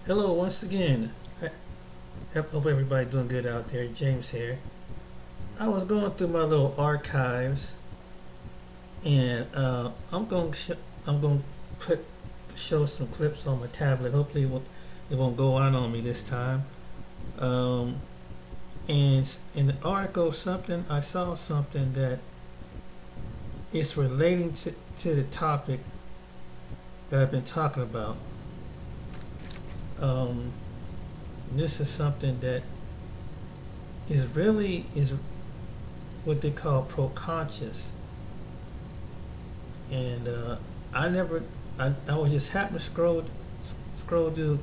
Hello once again. I hope everybody doing good out there. James here. I was going through my little archives, and I'm going to put show some clips on my tablet. Hopefully, it won't go on me this time. Um, and in the article, something I saw something that is relating to the topic that I've been talking about. Um, this is something that is what they call pro-conscious, and I never I was just happened to scroll through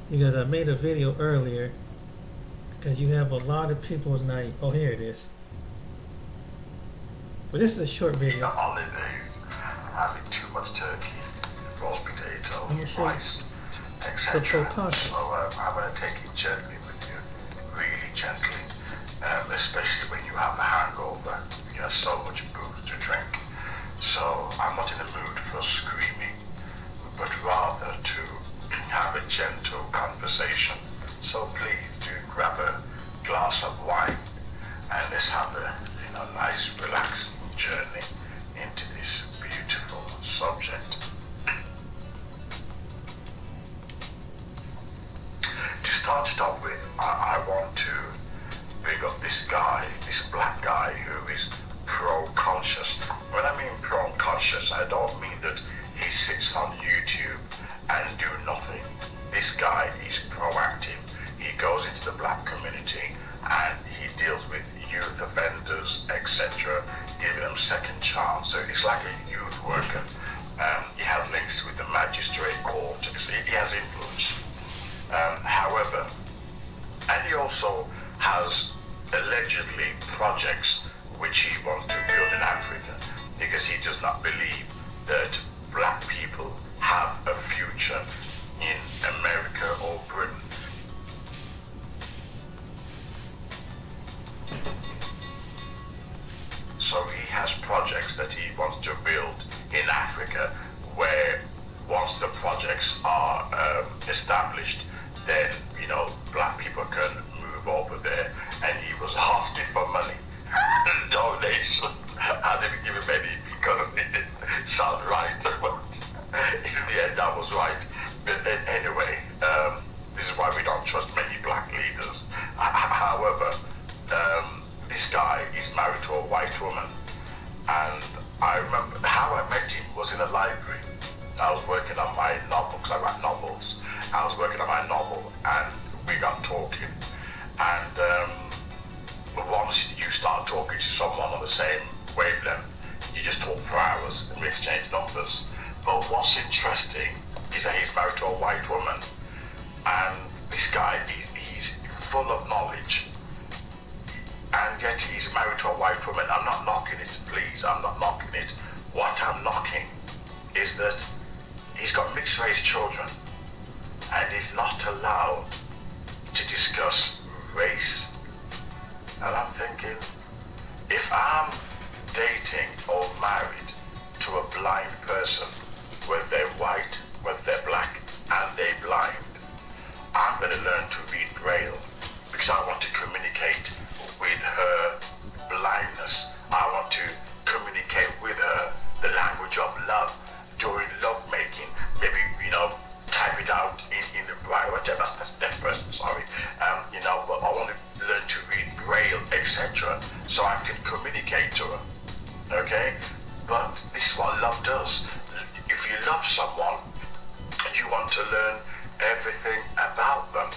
because I made a video earlier because you have a lot of people's night. Oh, here it is. But this is a short The video. holidays, having too much turkey, roast I'm potatoes, gonna show you rice, the etc. So pro-conscious. I'm going to take it gently with you, really gently, especially when you have a hangover. You have so much booze to drink. So I'm not in the mood for screaming, but rather to have a gentle conversation. So please do grab a glass of wine and let's have a nice relaxing journey into this beautiful subject. To start it off with, I want to bring up this guy, this black guy who is pro-conscious. When I mean pro-conscious, I don't mean that he sits on YouTube and do nothing. This guy is proactive. He goes into the black community and he deals with youth offenders, etc., giving them second chance. So it's like a youth worker. He has links with the magistrate court. So he has influence. However, and he also has allegedly projects which he wants to build in Africa because he does not believe that black people have a future in America or Britain. So he has projects that he wants to build in Africa where once the projects are established, then black people can move over there. And he was asking for money, donation. I didn't give him any because it didn't sound right. But in the end, I was right. But anyway, this is why we don't trust many black leaders. However, this guy is married to a white woman, and I remember how I met him was in a library. I was working on my novel, because I write novels. I was working on my novel, and we got talking. And once you start talking to someone on the same wavelength, you just talk for hours and we exchange numbers. But what's interesting is that he's married to a white woman, and this guy, he's full of knowledge, and yet he's married to a white woman. I'm not knocking it, please, I'm not knocking it. What I'm knocking is that he's got mixed race children, and he's not allowed to discuss race. And I'm thinking, if I'm dating or married to a blind person, whether they're white, whether they're black, and they're blind, I'm going to learn to read Braille because I want to communicate with her blindness. I want to communicate with her the language of love during love making. Maybe, type it out in the Braille, whatever, that's deaf person, sorry. But I want to learn to read Braille, etc., so I can communicate to her. Okay? But this is what love does. If you love someone, you want to learn everything about them.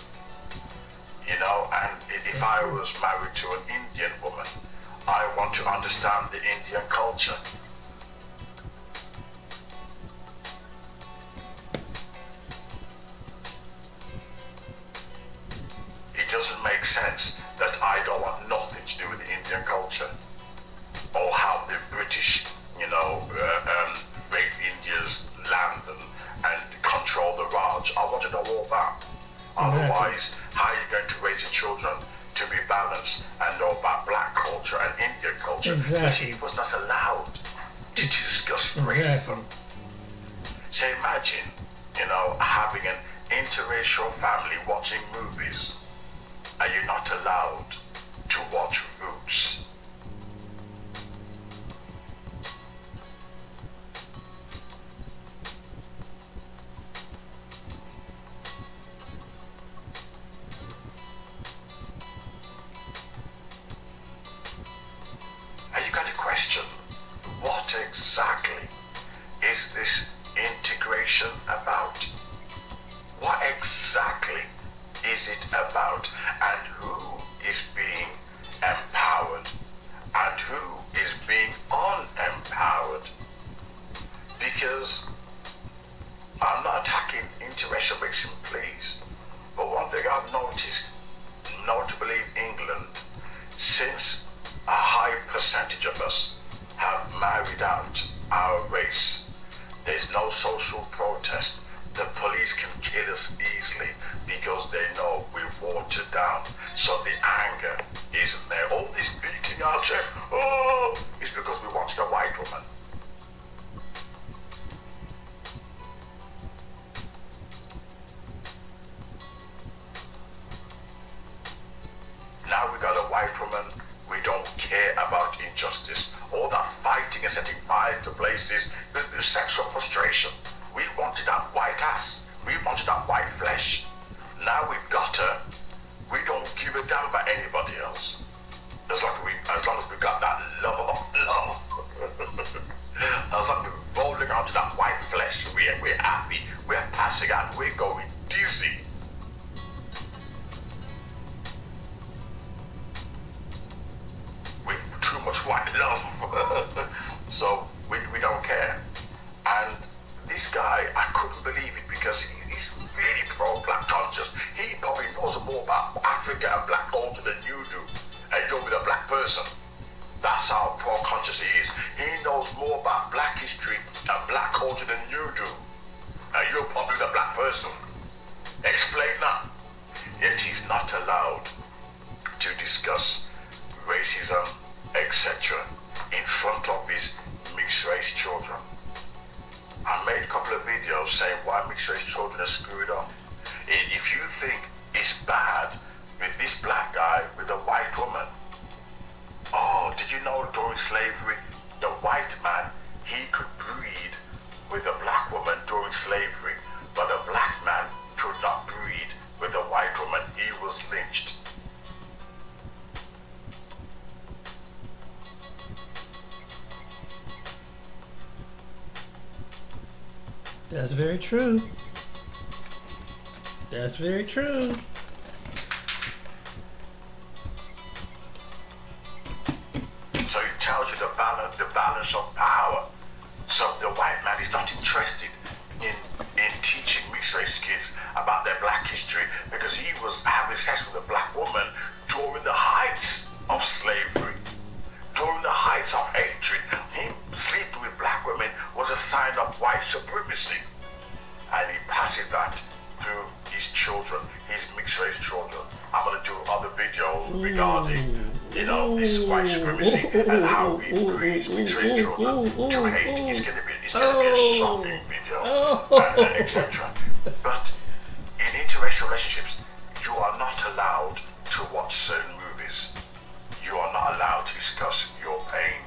And if I was married to an Indian woman, I want to understand the Indian culture. It doesn't make sense that I don't want nothing to do with the Indian culture or how the British, rape India's land and control the Raj. I want to know all that. Otherwise, how are you going to raise your children to be balanced and know about black culture and Indian culture? Exactly. But he was not allowed to discuss racism. So imagine, having an interracial family watching movies, are you not allowed to watch Roots? And you got to question, what exactly is this integration about? What exactly is it about? And who is being empowered? And who is being unempowered? Because I'm not attacking interracial mixing, please. But one thing I've noticed, notably in England, since a high percentage of us have married out our race, there's no social protest. The police can kill us easily because they know we're watered down. So the anger isn't there. All this beating our chest, oh, it's because we wanted a white woman. Now we got a white woman, we don't care about injustice. All that fighting and setting fires to places, there's sexual frustration. We wanted that white ass. We wanted that white flesh. Now we've got her. We don't give a damn about anybody else. As long as we got that love of love. As long as we're rolling onto that white flesh, we're happy. We're passing out. We're going dizzy. With too much white love. So we don't care. And this guy, I couldn't believe it because he's really pro-black conscious. He probably knows more about Africa and black culture than you do. And you're with a black person. That's how pro-conscious he is. He knows more about black history and black culture than you do. And you're probably the black person. Explain that. Yet he's not allowed to discuss racism, etc. in front of his mixed-race children. I made a couple of videos saying why mixed-race children are screwed up. If you think it's bad with this black guy with a white woman, oh, did you know during slavery, the white man, he could breed with a black woman during slavery, but the black man could not breed with a white woman. He was lynched. That's very true. That's very true. So it tells you the balance of power. So the white man is not interested in teaching mixed race kids about their black history because he was having sex with a black woman during the heights of slavery, during the heights of hatred. Him sleeping with black women was a sign of white supremacy. And he passes that through his children, his mixed race children. I'm going to do other videos regarding, this white supremacy and how we breed mixed race children to hate. It's going to be a shocking video, and etc. But in interracial relationships, you are not allowed to watch certain movies. You are not allowed to discuss your pain.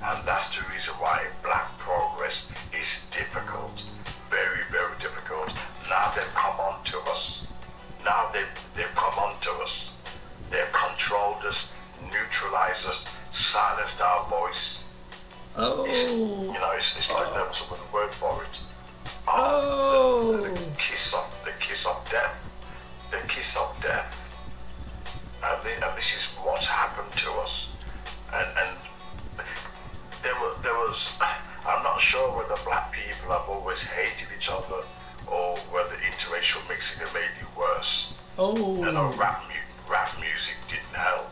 And that's the reason why black progress is difficult. Very, very difficult. Now they've come on to us. Now they've come on to us. They've controlled us, neutralized us, silenced our voice. Oh. It's like there was a word for it. The kiss of death. The kiss of death. And this is what's happened to us. And there was, I'm not sure whether black people have always hated each other or whether interracial mixing have made it worse. Rap music didn't help.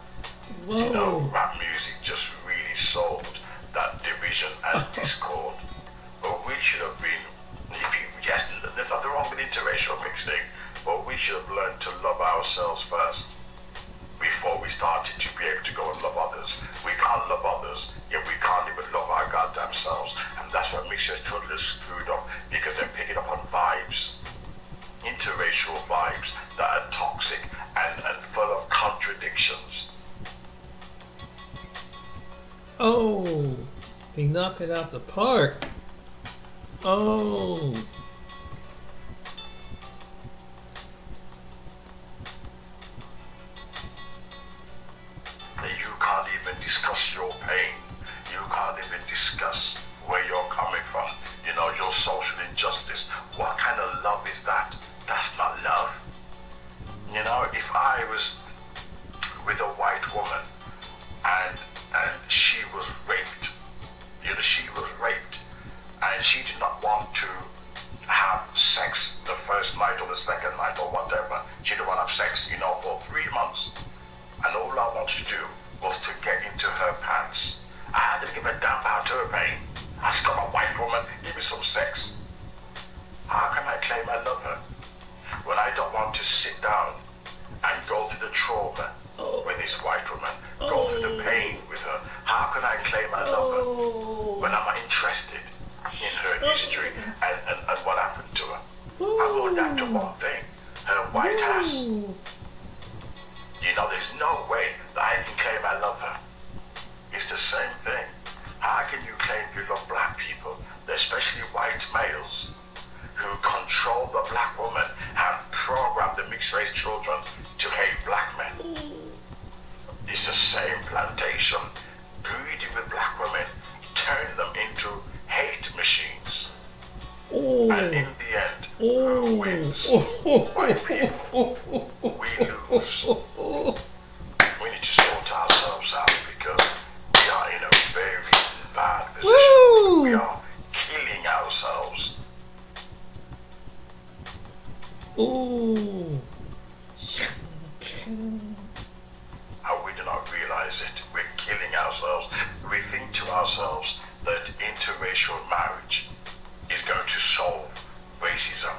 Whoa. Rap music just really sold that division and discord. But we should have been, yes, there's nothing wrong with interracial mixing, but we should have learned to love ourselves first before we started to be able to go and love others. We can't love others, yet we can't even love our goddamn selves. And that's why mixed-race children are screwed up, because they're picking up on vibes. interracial vibes that are toxic and full of contradictions. Oh, he knocked it out the park. Oh. You can't even discuss your pain. You can't even discuss where you're coming from. You know, your social injustice. What kind of love is that? That's not love. You know, if I was with a white woman and she was raped, you know, she was raped, and she did not want to have sex the first night or the second night or whatever. She didn't want to have sex, you know, for 3 months. And all I wanted to do was to get into her pants. I didn't give a damn about her pain. I just got a white woman, give me some sex. How can I claim I love her when I don't want to sit down and go through the trauma with this white woman, go through the pain with her? How can I claim I love her when I'm not interested in her history and what happened to her? I'm going down to one thing, her white ass. You know, there's no way that I can claim I love her. It's the same thing. How can you claim you love black people, especially white males, who control the black woman and program the mixed race children to hate black men? It's the same plantation, breeding with black women, turning them into hate machines. And in the end, who wins? White people. We lose. We need to sort ourselves out because we are in a very bad position. We are killing ourselves. Ooh. And we do not realize it. We're killing ourselves. We think to ourselves that interracial marriage is going to solve racism.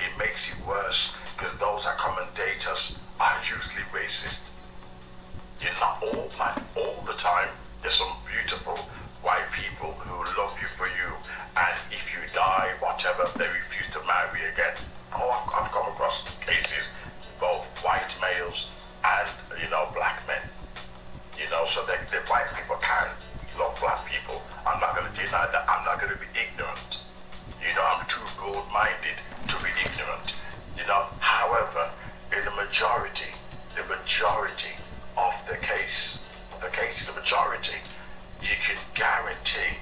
It makes it worse because those that come and date us are usually racist. You're not all the time. There's some beautiful white people who love you for you, and if you die, whatever, they refuse to marry again. Oh, I've come across cases, both white males and, you know, black men. You know, so the white people can love black people. I'm not going to deny that. I'm not going to be ignorant. You know, I'm too broad-minded to be ignorant. You know, however, in the majority of the cases, the majority, you can guarantee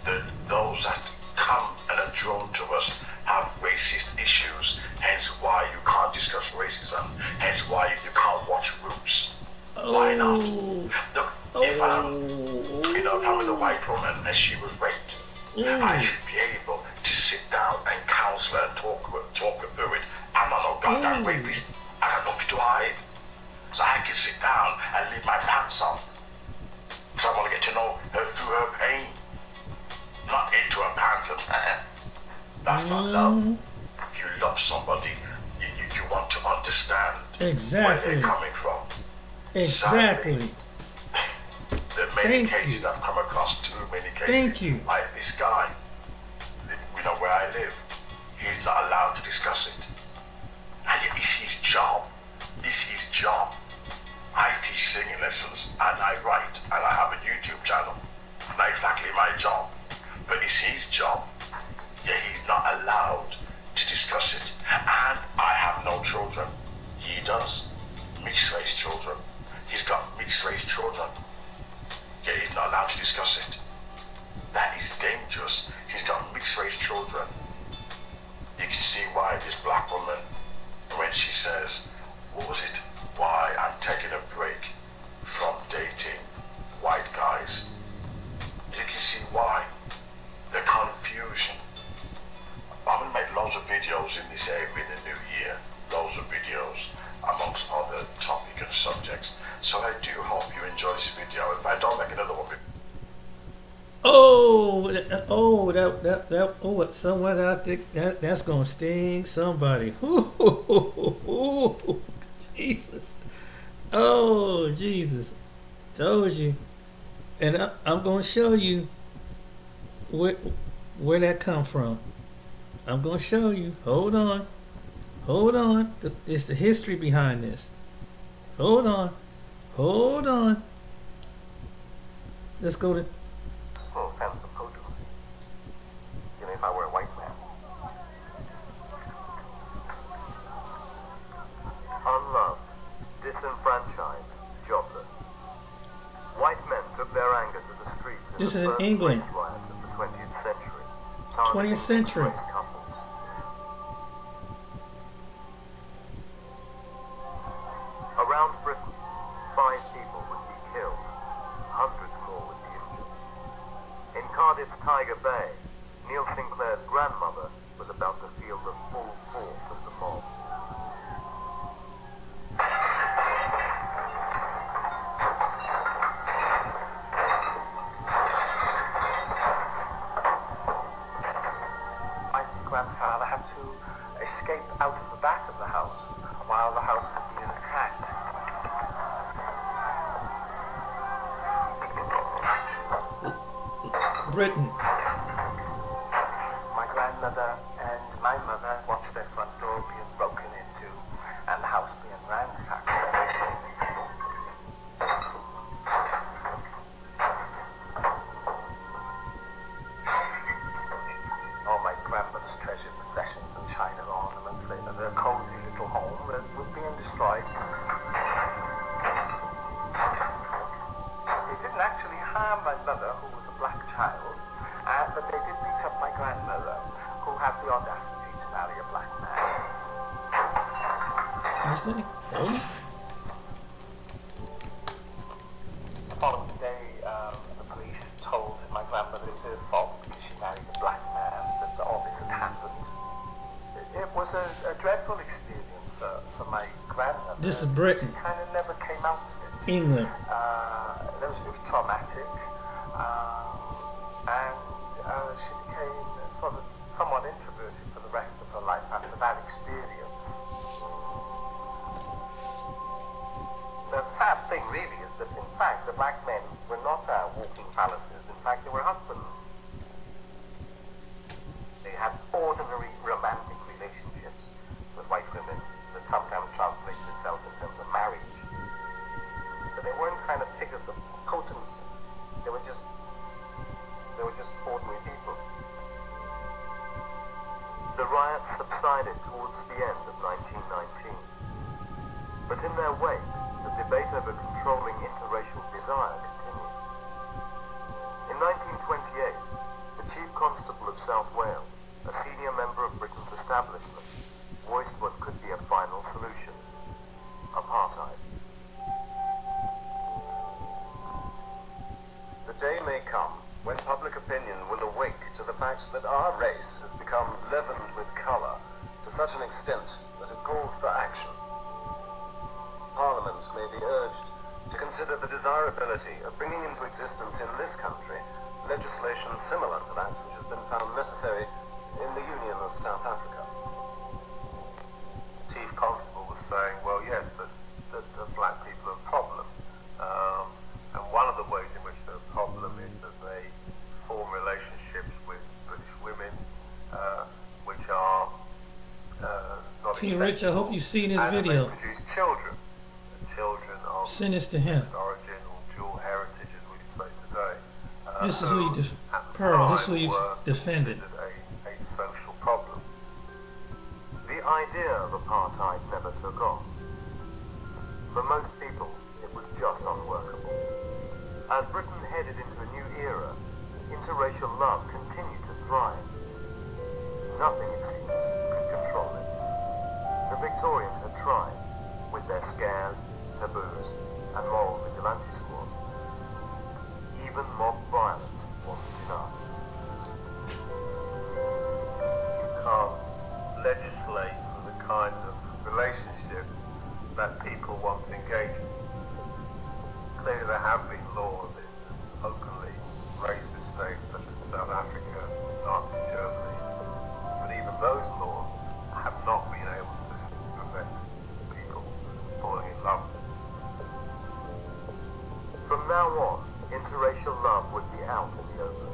that those that come and are drawn to us have racist issues, hence why you can't discuss racism, hence why you can't watch Roots. Why not? Look, if I'm with a white woman and she was raped, I should be able to sit down and counsel her and talk her through it. I'm not no goddamn rapist. I got nothing to hide. So I can sit down and leave my pants on. So I want to get to know her through her pain. Not into her pants and that's not love. If you love somebody, you want to understand where they're coming from. Exactly. Sadly, there are many cases I've come across, too many cases. Like this guy, you know, where I live, he's not allowed to discuss it. And yet it's his job. It's his job. I teach singing lessons and I write and I have a YouTube channel. Not exactly my job, but it's his job. Yet he's not allowed to discuss it. And I have no children. He does. Mixed race children. He's got mixed race children. Yet he's not allowed to discuss it. That is dangerous. He's got mixed race children. You can see why this black woman, when she says, what was it? Why I'm taking a break from dating white guys. You can see why. The confusion. I'm going to make loads of videos in this area in the new year. Loads of videos amongst other topics and subjects. So I do hope you enjoy this video. If I don't make another one. Someone out there that's gonna sting somebody. Jesus. Oh, Jesus. Told you. And I'm gonna show you where that come from. I'm gonna show you. Hold on. Hold on. It's the history behind this. Hold on. Hold on. Let's go to. No offense of potency. Even if I were a white man. Unloved, disenfranchised, jobless. White men took their anger to the streets in This the is in first England. race riots of the 20th century. 20th century. Race couples. Around Britain, 5 people would be killed, hundreds more would be injured. In Cardiff's Tiger Bay, Neil Sinclair's grandmother was about to feel the full force of the mob. My grandfather had to escape out of the back of the house while the house was being attacked. Britain. My grandmother and my mother watched their front door being broken into and the house being ransacked. All my grandmother's treasured possessions and china ornaments in their cozy little home were being destroyed. They didn't actually harm my mother, who was a black child, but they did beat up my grandmother, who had the audacity to marry a black man. You say? Oh. The following day, the police told my grandmother it was her fault because she married a black man that all this had happened. It was a dreadful experience for my grandmother. This is Britain. She kind of never came out of it. England. It was traumatic, and she became somewhat introverted for the rest of her life after that experience. The sad thing really is that in fact the black men were not walking palaces, in fact they were husbands. They had ordinary romantic relationships with white women that sometimes translated itself in terms of marriage. So they weren't kind of figures of potency. They were just ordinary people. The riots subsided towards the end of 1919. But in their wake, the debate over controlling interracial desire continued. In 1928, the Chief Constable of South Wales, a senior member of Britain's establishment, voiced what could be a final solution: apartheid. The day may come when public opinion will awake to the fact that our race has become leavened with colour to such an extent that it calls for action. Parliament may be urged to consider the desirability of bringing into existence in this country legislation similar to that which has been found necessary in the Union of South Africa. The Chief Constable was saying, well, yes, that black people are a problem. And one of the ways in which they're a problem is that they form relationships with British women, which are not King Rich, I hope you've seen this video. And they produce children. Children of Send this to him. mixed origin or dual heritage, as we say today. This is who you Pearl, this is who you defended. A social problem. The idea of apartheid never took off. For most people, it was just unworkable. As Britain headed into a new era, interracial love continued to thrive. Nothing, it seems, could control it. The Victorians had tried, with their scares, taboos, and moral vigilante squads. Even mob violence wasn't enough. You can't legislate for the kind of relationships that people want to engage in. Clearly there have been laws in openly racist states such as South Africa, Nazi Germany, but even those laws have not been able to prevent people falling in love. From now on, interracial love would be out in the open.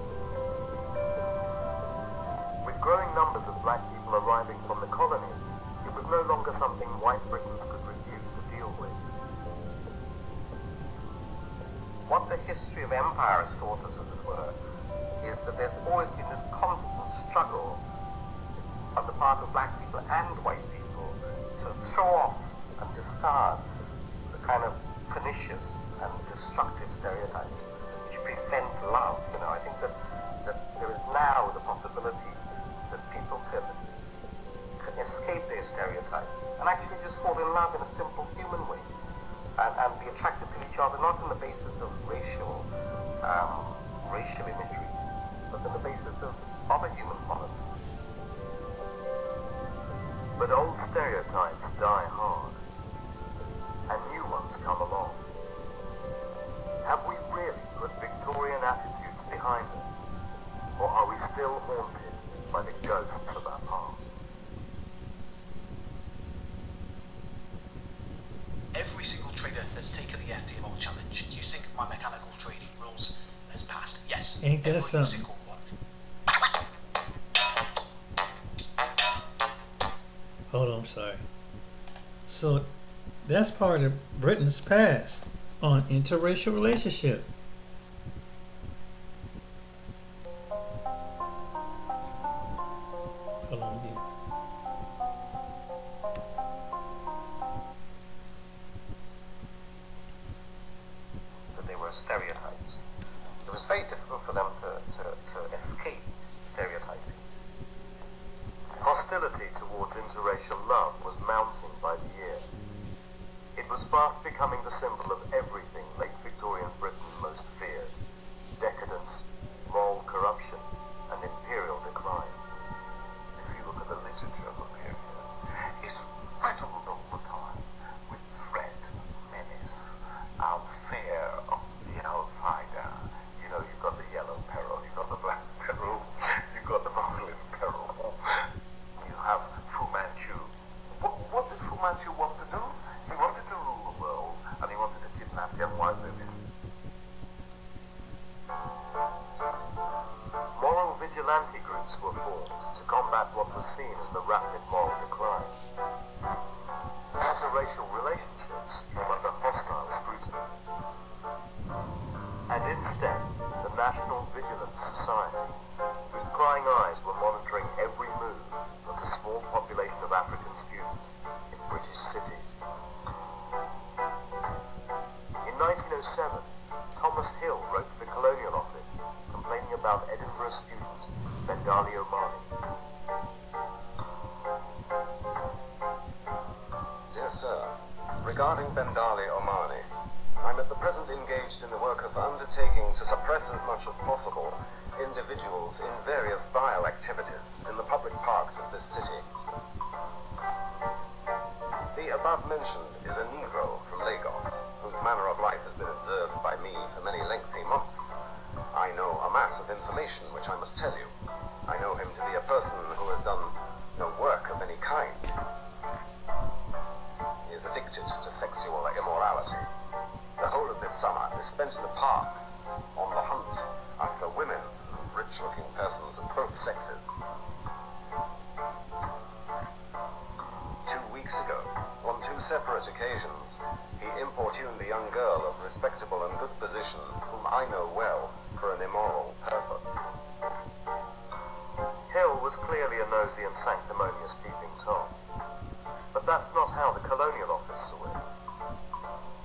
With growing numbers of black people arriving from the colonies, it was no longer something white Britons could refuse to deal with. What the history of empire has taught us, as it were, is that there's always been this constant struggle on the part of black people and white people to throw off and discard the kind of pernicious and destructive stereotypes which prevent love. I think that there is now the possibility that people can escape their stereotypes and actually just fall in love in a simple human way and be attracted to each other, not on the basis of racial imagery, but on the basis of other human qualities. But old stereotypes die hard, and new ones come along. Have we really put Victorian attitudes behind us, or are we still haunted by the ghosts of our past? Every single trader that's taken the FTMO challenge using my mechanical trading rules has passed. Yes, Ain't that every something? single one. Hold on, I'm sorry. So that's part of Britain's past on interracial relationship. Hold on, again. That they were stereotypes. It was very difficult for them to escape stereotyping. Hostility towards interracial love was mounting by the year. It was fast becoming the symbol of everything late Victorian Britain most feared: decadence, moral corruption, and imperial decline. If you look at the literature of the period, it's riddled all the time with threat, menace, fear of the outsider. You've got the yellow peril, you've got the black peril, you've got the Muslim peril. You have Fu Manchu. What did Fu Manchu want to do? He wanted to rule the world, and he wanted to kidnap young white women. Moral vigilante groups were formed to combat what was seen as the rapid moral decline. Interracial relationships came under hostile scrutiny. And instead, the National Vigilance Society, whose prying eyes were monitoring every move of the small population of African students in British cities. In 1907, Thomas Hill wrote to the Colonial Office complaining about Edinburgh student Bengali Omani. Dear Sir, regarding Bengali Omani, I'm at the present engaged in the work of undertaking to suppress as much as possible individuals in various vile activities in the public parks of this city. The above mentioned is a Negro from Lagos, whose manner of life has been observed by me for many lengthy months. I know a mass of information which I must tell you. I know him to be a person who has done no work of any kind. He is addicted to sexual immorality. The whole of this summer is spent in the parks, on the hunt after women and rich-looking persons of both sexes. 2 weeks ago, on 2 separate occasions, he importuned a young girl of respectable and good position, whom I know well, for an immoral purpose. Hill was clearly a nosy and sanctimonious peeping Tom. But that's not how the Colonial Office saw it.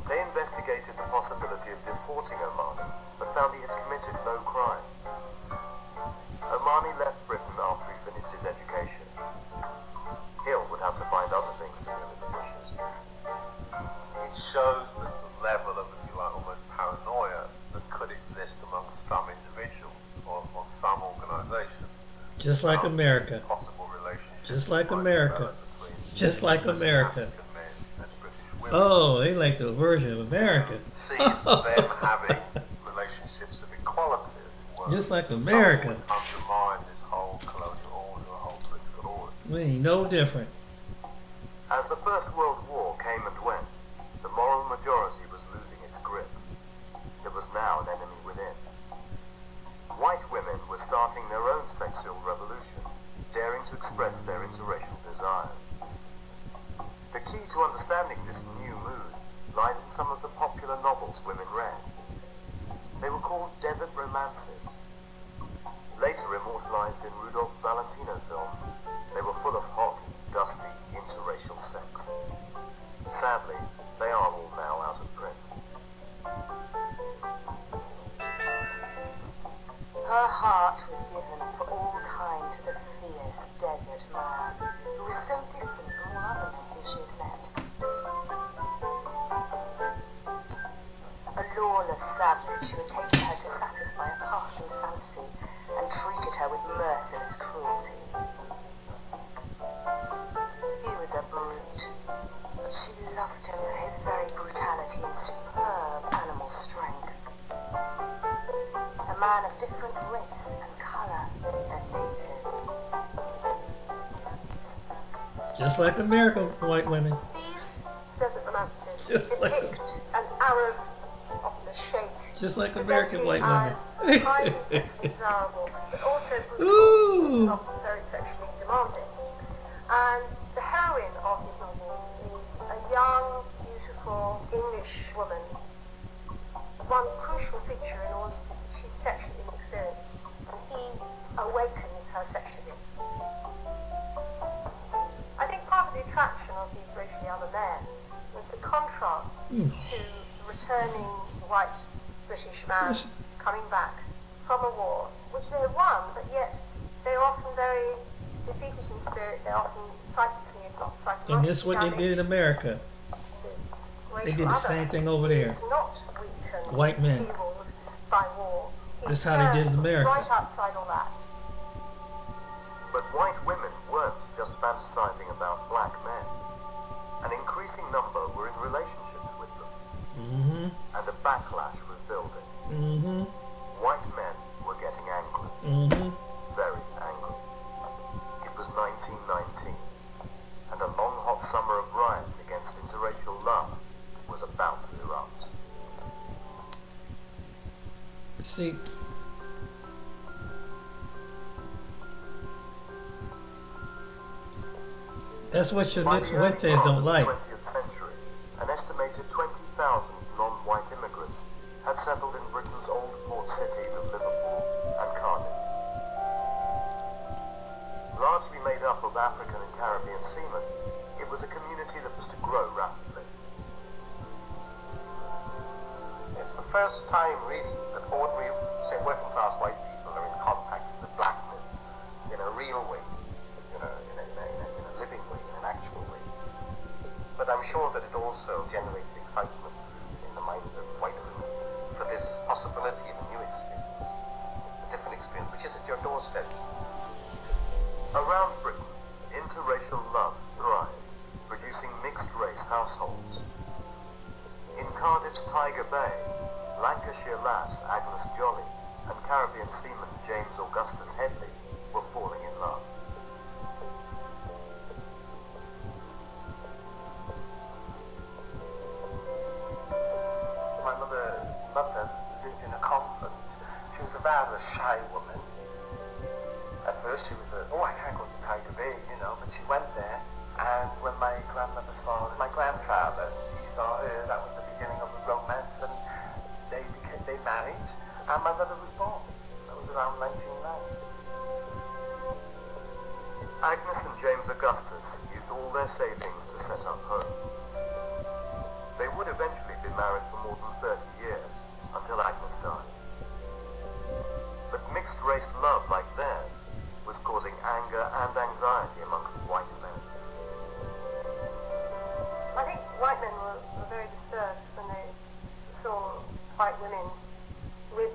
They investigated the possibility of deporting Omani, but found he had committed no crime. Omani left Britain after he finished his education. Hill would have to find other things to do with the dishes. It shows the level of, if you like, almost paranoia that could exist amongst some individuals or some organisations. Just like America. Possible relationships. Just like might America. develop between Just like America. African men and British women. Oh, they like the version of America. Sees them having relationships of equality, as it were. Just like America. Some would undermine this whole colonial order, a whole political order. We ain't no different. As the First World War came and went, the moral majority was losing its grip. There was now an enemy within. White women were starting their own sexual revolution, daring to express their interracial desires. to understanding this new mood lies in some of the popular novels women read. They were called desert romances. Later immortalized in Rudolph Valentino films, they were full of hot, dusty, interracial sex. Sadly, they are all now out of print. Her heart was given for all time to the fierce desert man, who was so different from all other men who she had met. A lawless savage who had taken her to satisfy a passing fancy and treated her with merciless cruelty. He was a brute, but she loved him for his very brutality and superb animal strength. A man of different race and colour than native. Just like American white women. These desert romances Just like depict an Arab of the Sheikh, Just like American white women. as highly sexually desirable, but also brutal, Ooh. often very sexually demanding. And the heroine of his novel is a young, beautiful English woman. One crucial feature in all of this is she's sexually inexperienced, and he awakens her sexually. I think part of the attraction of these racially other men was the contrast to the returning white British man Yes. coming back from a war, which they had won, but yet they're often very defeated in spirit. They're often psychically, if not psychologically. And this is what they did in America. They did the same thing over there. Not weakened, White men. enfeebled by war. This is how they did in America. Right outside all that. But white women weren't just fantasizing about black men. An increasing number were in relationships with them, Mm-hmm. and a backlash was building. Mm-hmm. White men were getting angry, Mm-hmm. very angry. It was 1919, and a long hot summer of riots against interracial love was about to erupt. See, that's what your By Nick the early Fuentes part don't of the like. 20th century, an estimated 20,000 non-white immigrants had settled in Britain's old port cities of Liverpool and Cardiff. Largely made up of African and Caribbean seamen, it was a community that was to grow rapidly. It's the first time, really, that ordinary, say, working class white people are in contact with blackness in a real way, in a living way, in an actual way. But I'm sure that it also generates excitement in the minds of white women for this possibility of a new experience, a different experience, which is at your doorstep. Around Britain, interracial love thrived, producing mixed-race households. In Cardiff's Tiger Bay, Lancashire lass Agnes Jolly and Caribbean seaman James Augustus Headley were falling in love. My mother lived in a convent. She was a rather shy woman. At first she was I can't go to Tiger Bay, but she went there, and when my grandmother saw my grandfather, he saw her, that was the beginning of the romance, and they married, and my mother was born. That was around 1990. Agnes and James Augustus used all their savings to set up home. They would eventually be married for more than 30 years, until Agnes died. But mixed-race love like theirs was causing anger and anxiety amongst white men. I think white men were very disturbed when they saw white women with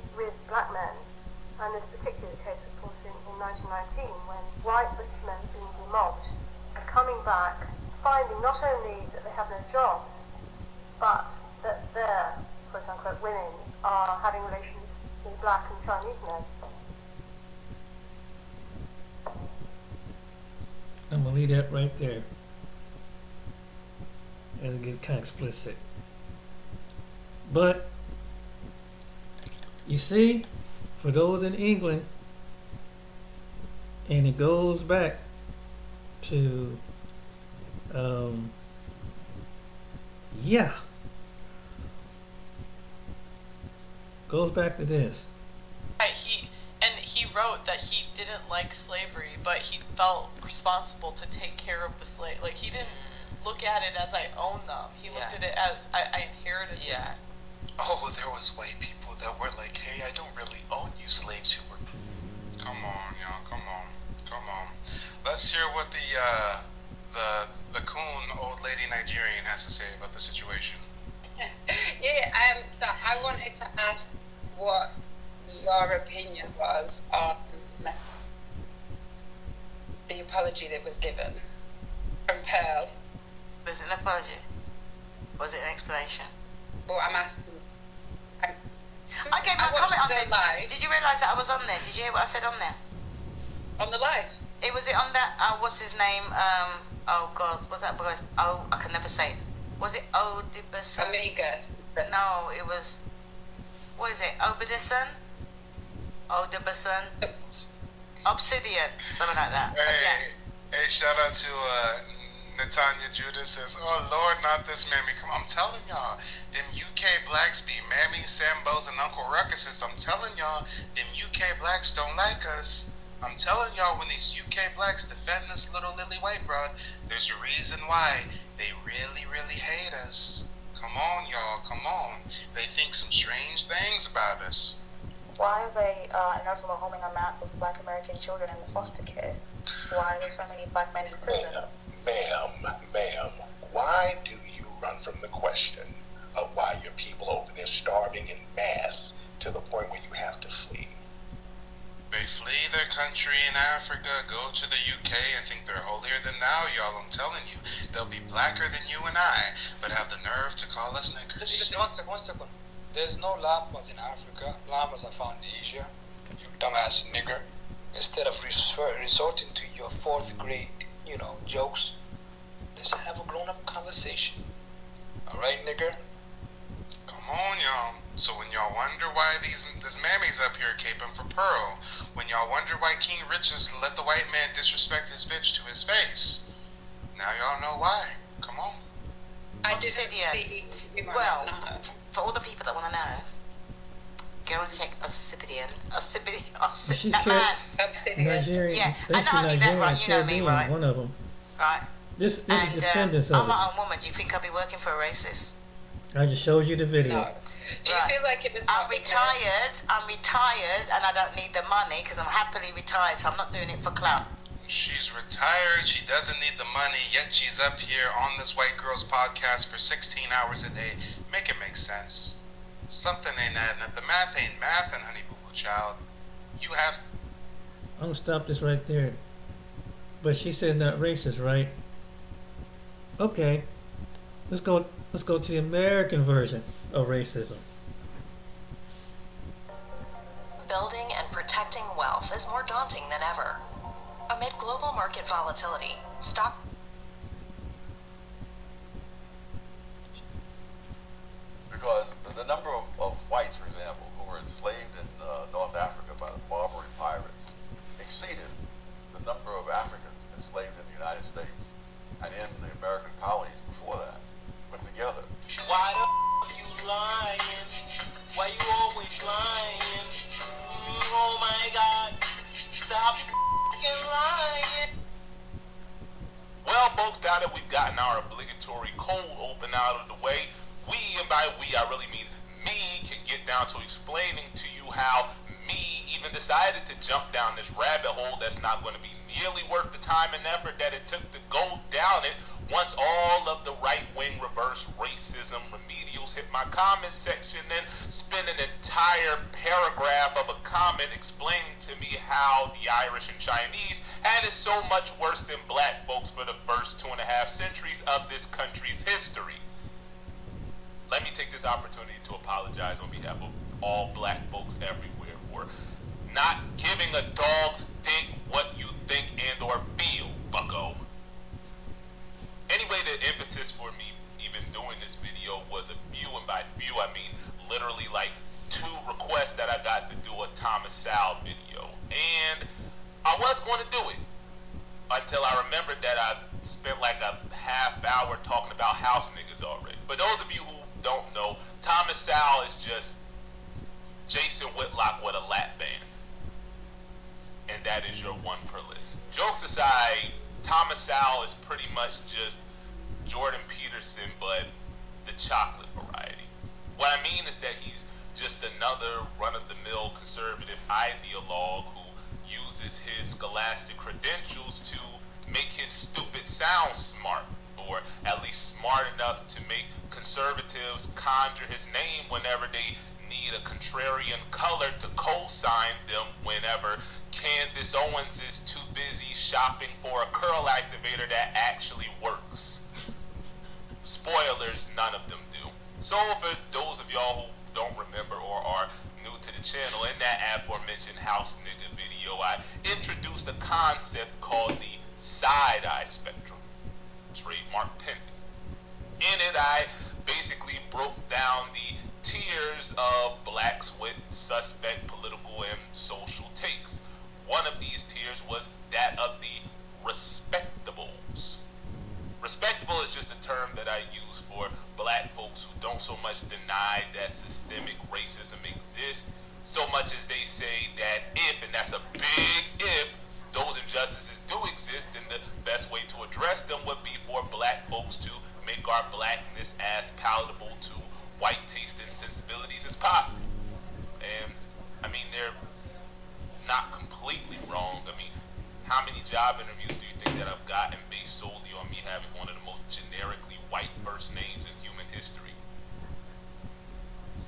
black men. And this particular case, of course, in 1919, when white British men being demobbed are coming back, finding not only that they have no jobs, but that their, quote-unquote, women are having relations with black and Chinese men. I'm gonna leave that right there. It'll get kind of explicit. But you see, for those in England, and it goes back to Yeah. Goes back to this. He wrote that he didn't like slavery, but he felt responsible to take care of the slave. Like, he didn't look at it as I own them. He looked at it as I inherited this. Oh, there was white people that were like, hey, I don't really own you slaves who were... Come on, y'all, come on. Let's hear what the coon old lady Nigerian has to say about the situation. So I wanted to ask what your opinion was on the apology that was given from Pearl. Was it an apology? Was it an explanation? Well, I'm asking. I gave my comment on there. Live. Did you realise that I was on there? Did you hear what I said on there? On the live? Was it on that, what's his name? Oh God, what's that boy? Oh, I can never say it. Was it Odibison? Amiga. No, it was, what is it? Obidison? Obsidian, something like that. Hey, shout out to Natanya Judah says, oh Lord, not this mammy. Come on, I'm telling y'all, them UK blacks be mammy, Sambos, and Uncle Ruckuses. I'm telling y'all, them UK blacks don't like us. I'm telling y'all, when these UK blacks defend this little lily white broad, there's a reason why. They really, really hate us. Come on, y'all, come on. They think some strange things about us. Why are they in homing a map with black American children in the foster care? Why are there so many black men in prison? Ma'am, why do you run from the question of why your people over there starving in mass to the point where you have to flee? They flee their country in Africa, go to the UK, and think they're holier than thou, y'all. I'm telling you, they'll be blacker than you and I, but have the nerve to call us niggers. One second. There's no llamas in Africa. Llamas are found in Asia. You dumbass nigger. Instead of resorting to your fourth grade, jokes, let's have a grown-up conversation. All right, nigger? Come on, y'all. So when y'all wonder why this mammy's up here caping for Pearl, when y'all wonder why King Richards let the white man disrespect his bitch to his face, now y'all know why. Come on. I didn't see. Well, for all the people that want to know, go and check Obsidian. She's Nigerian. Yeah, I know I need that right. You know me, right? One of them. Right. This is descendants I'm of my own woman. Do you think I'll be working for a racist? I just showed you the video. No. Do you feel like it was... I'm retired, and I don't need the money because I'm happily retired, so I'm not doing it for clout. She's retired, she doesn't need the money, yet she's up here on this white girl's podcast for 16 hours a day. Make it make sense. Something ain't adding up. The math ain't mathin', honey boo boo child. You have... I'm gonna stop this right there. But she says not racist, right? Okay. Let's go to the American version of racism. Building and protecting wealth is more daunting than ever. Amid global market volatility, stock... Because the number of whites, for example, who were enslaved in North Africa by the Barbary pirates exceeded the number of Africans enslaved in the United States and in the American colonies before that, put together. Why the you lying? Why you always lying? Oh my God, stop lying. Well, folks, now that we've gotten our obligatory cold open out of the way, we, and by we I really mean me, can get down to explaining to you how me even decided to jump down this rabbit hole that's not going to be nearly worth the time and effort that it took to go down it once all of the right-wing reverse racism remedials hit my comment section and spent an entire paragraph of a comment explaining to me how the Irish and Chinese had it so much worse than black folks for the first 2.5 centuries of this country's history. Let me take this opportunity to apologize on behalf of all black folks everywhere for not giving a dog's dick what you think and or feel, bucko. Anyway, the impetus for me even doing this video was a few, and by few I mean literally like 2 requests that I got to do a Thomas Sowell video. And I was going to do it until I remembered that I spent like a half hour talking about house niggas already. For those of you who don't know, Thomas Sowell is just Jason Whitlock with a lap band. And that is your one per list. Jokes aside, Thomas Sowell is pretty much just Jordan Peterson, but the chocolate variety. What I mean is that he's just another run-of-the-mill conservative ideologue who uses his scholastic credentials to make his stupid sound smart, or at least smart enough to make conservatives conjure his name whenever they need a contrarian color to co-sign them whenever Candace Owens is too busy shopping for a curl activator that actually works. Spoilers, none of them do. So for those of y'all who don't remember or are new to the channel, in that aforementioned house nigga video, I introduced a concept called the side-eye spectrum, trademark pending. In it, I basically broke down the tiers of blacks with suspect political and social takes. One of these tiers was that of the respectables. Respectable is just a term that I use for black folks who don't so much deny that systemic racism exists, so much as they say that if, and that's a big if, those injustices do exist, then the best way to address them would be for black folks to make our blackness as palatable to white taste and sensibilities as possible. And, I mean, they're not completely wrong. I mean, how many job interviews do you think that I've gotten based solely on me having one of the most generically white first names in human history?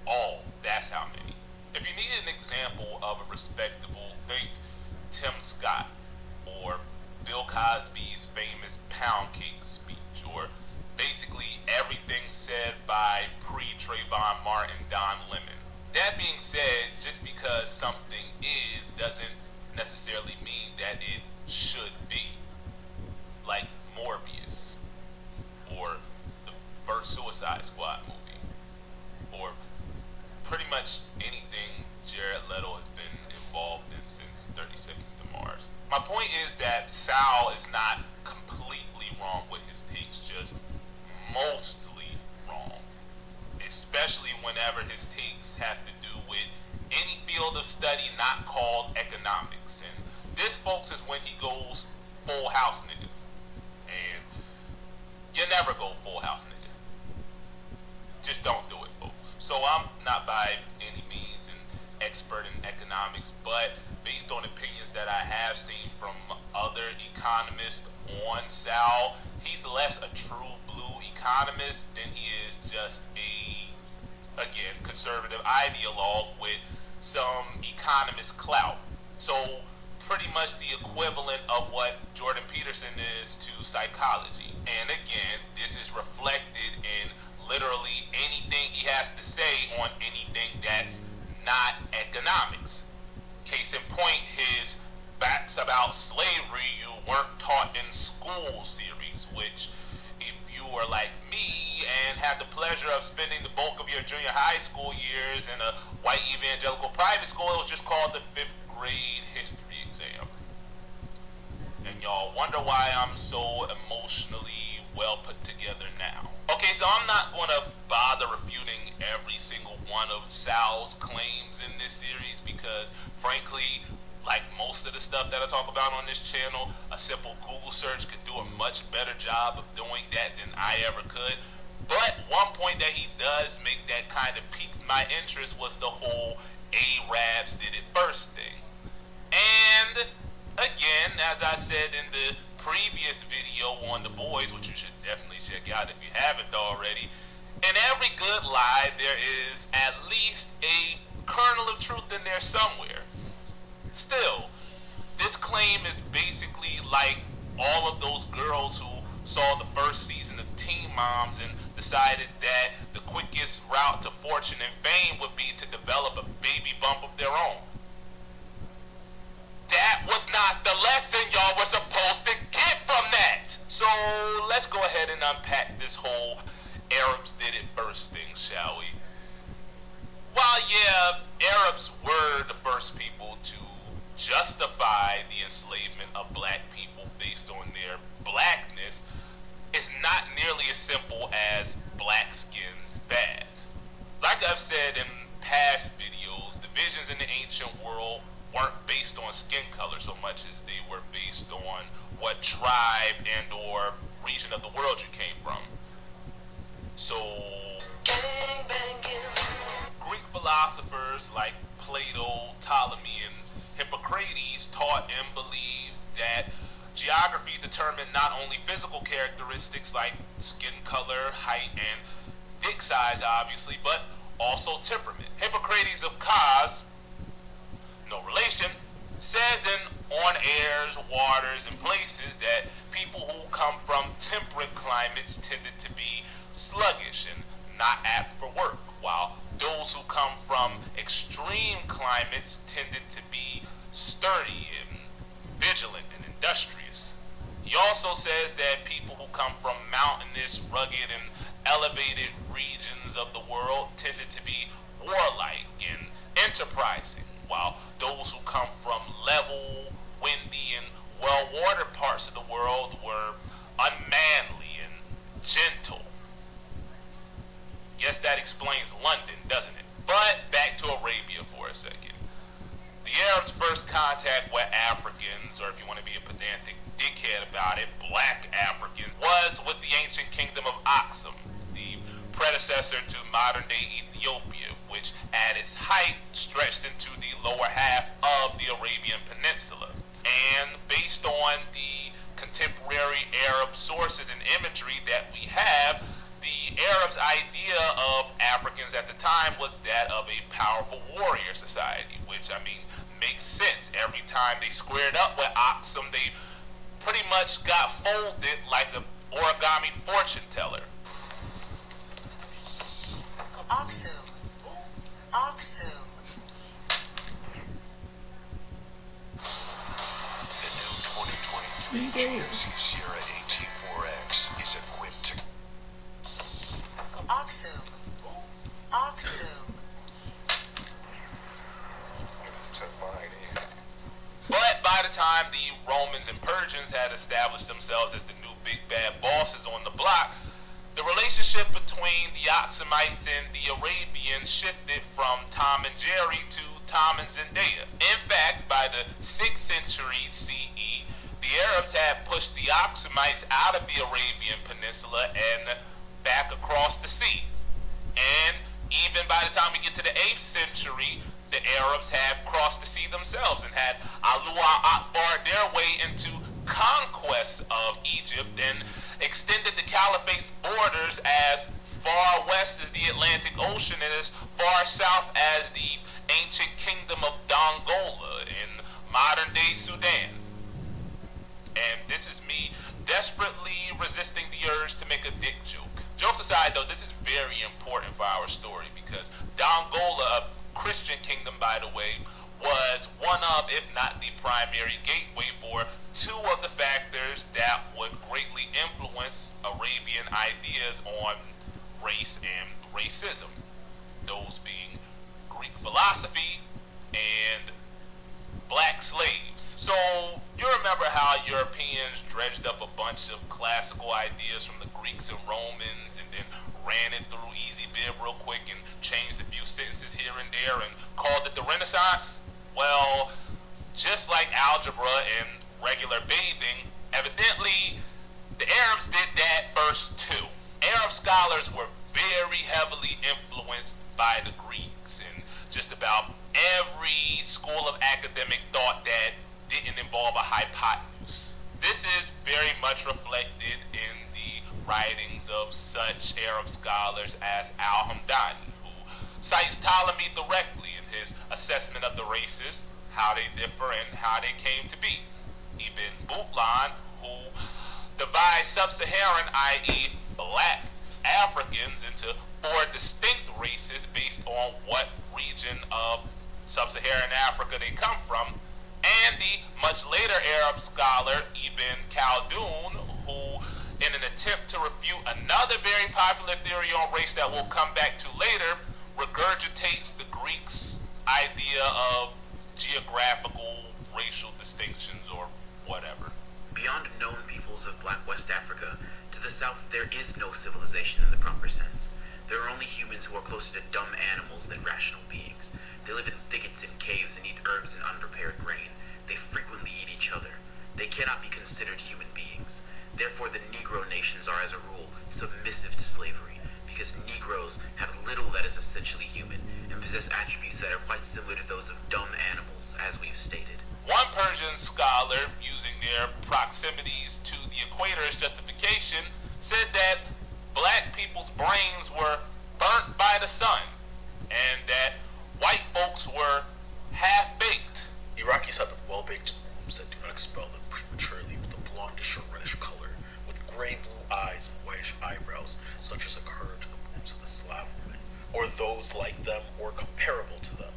All. That's how many. If you need an example of a respectable, think Tim Scott, or Bill Cosby's famous pound cake speech, or basically everything said by pre-Trayvon Martin Don Lemon. That being said, just because something is doesn't necessarily mean that it should be. Like Morbius, or the first Suicide Squad movie, or pretty much anything Jared Leto has been involved in since 30 Seconds to Mars. My point is that Sal is not completely wrong with his takes, just mostly wrong. Especially whenever his takes have to do with any field of study not called economics. And this, folks, is when he goes full house nigga. And you never go full house nigga. Just don't do it, folks. So I'm not by any means an expert in economics, but based on opinions that I have seen from other economists on Sal, he's less a true blue economist than he is just a, again, conservative ideologue with some economist clout. So pretty much the equivalent of what Jordan Peterson is to psychology. And again, this is reflected in literally anything he has to say on anything that's not economics. Case in point, his Facts About Slavery You Weren't Taught in School series, which, if you were like me and had the pleasure of spending the bulk of your junior high school years in a white evangelical private school, it was just called the 5th grade history exam. And y'all wonder why I'm so emotionally well put together now. Okay, so I'm not going to bother refuting every single one of Sal's claims in this series because, frankly, like most of the stuff that I talk about on this channel, a simple Google search could do a much better job of doing that than I ever could. But one point that he does make that kind of piqued my interest was the whole Arabs did it first thing. And again, as I said in the previous video on The Boys, which you should definitely check out if you haven't already, in every good lie there is at least a kernel of truth in there somewhere. Still, this claim is basically like all of those girls who saw the first season of Teen Moms and decided that the quickest route to fortune and fame would be to develop a baby bump of their own. That was not the lesson y'all were supposed to get from that. So let's go ahead and unpack this whole Arabs did it first thing, shall we? While yeah, Arabs were the first people to justify the enslavement of black people based on their blackness is not nearly as simple as black skin's bad. Like I've said in past videos, divisions in the ancient world weren't based on skin color so much as they were based on what tribe and or region of the world you came from. So Greek philosophers like Plato, Ptolemy, and Hippocrates taught and believed that geography determined not only physical characteristics like skin color, height, and dick size obviously, but also temperament. Hippocrates of Kos, no relation, says in On Airs, Waters, and Places that people who come from temperate climates tended to be sluggish and not apt for work, while those who come from extreme climates tended to be sturdy and vigilant and industrious. He also says that people who come from mountainous, rugged, and elevated regions of the world tended to be warlike and enterprising, while those who come from level, windy, and well-watered parts of the world were unmanly and gentle. Guess that explains London, doesn't it? But back to Arabia for a second. The Arabs' first contact with Africans, or if you want to be a pedantic dickhead about it, black Africans, was with the ancient kingdom of Aksum, the predecessor to modern-day Ethiopia, which at its height stretched into the lower half of the Arabian Peninsula. And based on the contemporary Arab sources and imagery that we have, the Arabs' idea of Africans at the time was that of a powerful warrior society, which, I mean, makes sense. Every time they squared up with Aksum, they pretty much got folded like an origami fortune teller. Aksum. Aksum. The new 2023 GMC Sierra AT4X is equipped to Aksum. Aksum. But by the time the Romans and Persians had established themselves as the new big bad bosses on the block, the relationship between the Aksumites and the Arabians shifted from Tom and Jerry to Tom and Zendaya. In fact, by the 6th century CE, the Arabs had pushed the Aksumites out of the Arabian Peninsula and back across the sea. And even by the time we get to the 8th century, the Arabs had crossed the sea themselves and had Alua Akbar their way into conquest of Egypt and extended the caliphate's borders as far west as the Atlantic Ocean and as far south as the ancient kingdom of Dongola in modern-day Sudan. And this is me desperately resisting the urge to make a dick joke. Jokes aside, though, this is very important for our story because Dongola, a Christian kingdom, by the way, was one of, if not the primary gateway for two of the factors that would greatly influence Arabian ideas on race and racism. Those being Greek philosophy and black slaves. So you remember how Europeans dredged up a bunch of classical ideas from the Greeks and Romans and then ran it through easy bib real quick and changed a few sentences here and there and called it the Renaissance? Well, just like algebra and regular bathing, evidently the Arabs did that first too. Arab scholars were very heavily influenced by the Greeks, and just about every school of academic thought that didn't involve a hypotenuse. This is very much reflected in the writings of such Arab scholars as Al-Hamdani, who cites Ptolemy directly in his assessment of the races, how they differ and how they came to be. Ibn Butlan, who divides sub-Saharan, i.e. black Africans, into four distinct races based on what region of sub-Saharan Africa they come from, and the much later Arab scholar Ibn Khaldun, who, in an attempt to refute another very popular theory on race that we'll come back to later, regurgitates the Greeks' idea of geographical racial distinctions or whatever. be Beyond known peoples of Black West Africa, to the south there is no civilization in the proper sense. There are only humans who are closer to dumb animals than rational beings. They live in thickets and caves and eat herbs and unprepared grain. They frequently eat each other. They cannot be considered human beings. Therefore, the Negro nations are, as a rule, submissive to slavery, because Negroes have little that is essentially human and possess attributes that are quite similar to those of dumb animals, as we've stated. One Persian scholar, using their proximities to the equator's justification, said that black people's brains were burnt by the sun and that white folks were half-baked. Iraqis have well-baked wombs that do not expel them prematurely with a blondish or reddish color, with gray-blue eyes and whitish eyebrows, such as occur to the wombs of the Slav women, or those like them or comparable to them.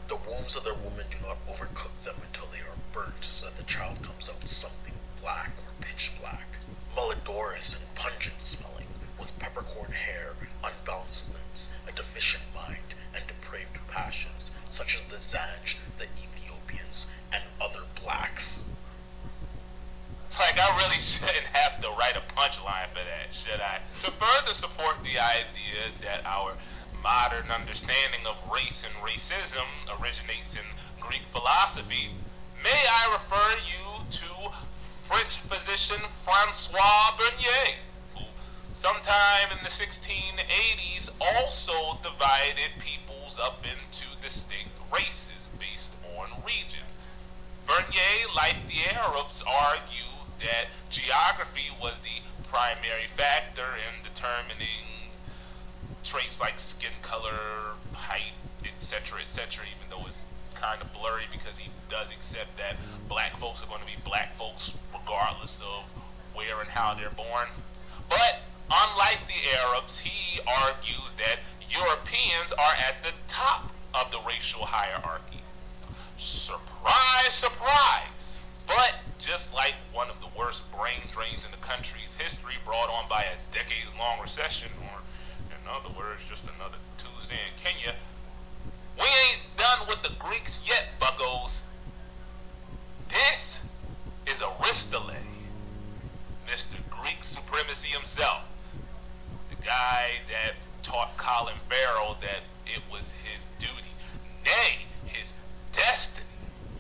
The wombs of their women do not overcook them until they are burnt, so that the child comes out something black or pitch black, malodorous and pungent smelling, with peppercorn hair, unbalanced limbs, a deficient mind, and depraved passions, such as the Zanj, the Ethiopians, and other blacks. Like, I really shouldn't have to write a punchline for that, should I? To further support the idea that our modern understanding of race and racism originates in Greek philosophy, may I refer you to French physician Francois Bernier, who sometime in the 1680s also divided peoples up into distinct races based on region. Bernier, like the Arabs, argued that geography was the primary factor in determining traits like skin color, height, etc., even though it's kind of blurry because he does accept that black folks are going to be black folks regardless of where and how they're born. But unlike the Arabs, he argues that Europeans are at the top of the racial hierarchy. Surprise, surprise! But just like one of the worst brain drains in the country's history brought on by a decades-long recession, or in other words, just another Tuesday in Kenya, we ain't done with the Greeks yet, buckos. This is Aristole, Mr. Greek supremacy himself. The guy that taught Colin Farrell that it was his duty, nay, his destiny,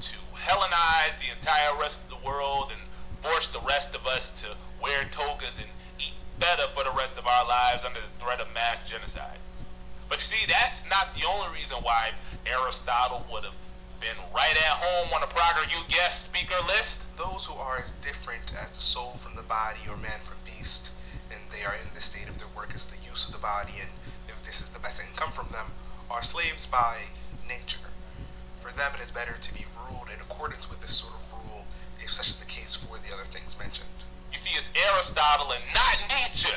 to Hellenize the entire rest of the world and force the rest of us to wear togas and eat better for the rest of our lives under the threat of mass genocide. But you see, that's not the only reason why Aristotle would have been right at home on the PragerU guest speaker list. Those who are as different as the soul from the body or man from beast, and they are in the state of their work as the use of the body, and if this is the best that can come from them, are slaves by nature. For them it is better to be ruled in accordance with this sort of rule, if such is the case for the other things mentioned. You see, it's Aristotle and not Nietzsche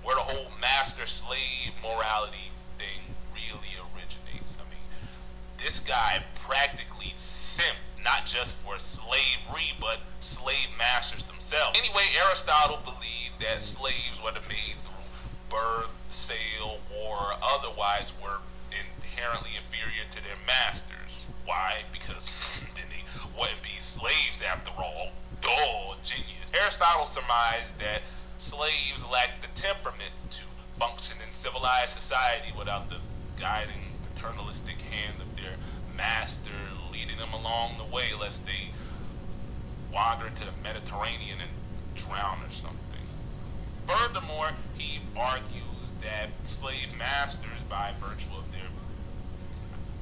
where the whole master-slave morality thing really originates. I mean, this guy practically simped not just for slavery, but slave masters themselves. Anyway, Aristotle believed that slaves, whether made through birth, sale, or otherwise, were inherently inferior to their masters. Why? Because then they wouldn't be slaves after all. Duh, genius. Aristotle surmised that slaves lacked the temperament to function in civilized society without the guiding paternalistic hand of their master leading them along the way, lest they wander into the Mediterranean and drown or something. Furthermore, he argues that slave masters, by virtue of their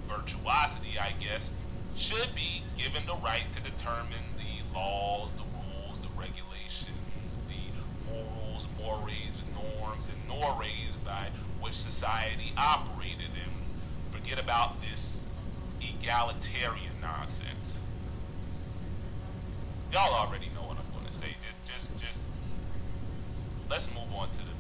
virtuosity, I guess, should be given the right to determine the laws, the rules, the regulation, the morals, mores, norms, and mores by which society operated, and forget about this egalitarian nonsense. Y'all already know what I'm going to say. Just let's move on to the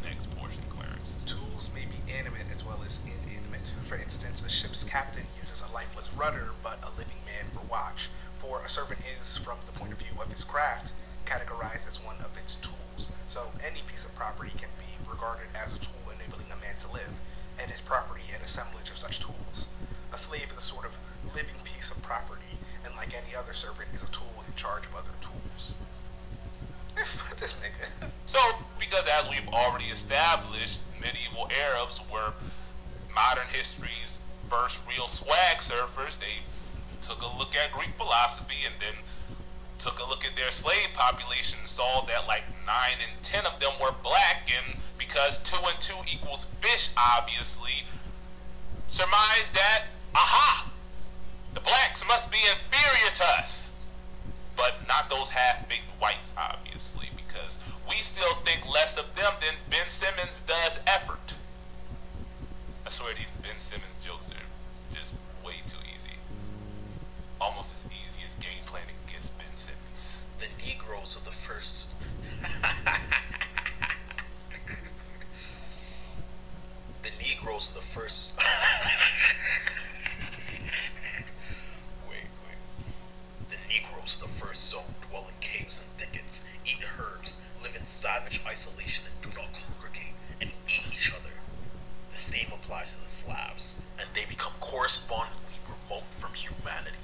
next portion, Clarence. Tools may be animate as well as inanimate. For instance, a ship's captain uses a lifeless rudder but a living man for watch, for a servant is, from the point of view of his craft, categorized as one of its tools. So any piece of property can be regarded as a tool enabling a man to live, and his property an assemblage of such tools. A slave is a sort of living piece of property, and like any other servant is a tool in charge of other tools. This nigga. So, because as we've already established, medieval Arabs were modern history's first real swag surfers. They took a look at Greek philosophy and then took a look at their slave population and saw that like 9 and 10 of them were black, and because 2 and 2 equals fish, obviously, surmised that, aha, the blacks must be inferior to us. But not those half-baked whites, obviously, because we still think less of them than Ben Simmons does effort. I swear these Ben Simmons jokes are just way too easy. Almost as easy as game planning against Ben Simmons. The Negroes are the first. The Negroes are the first. Wait. The Negroes are the first zone, dwell in caves and thickets, eat herbs, live in savage isolation, and do not congregate and eat each other. The same applies to the Slavs, and they become correspondingly remote from humanity.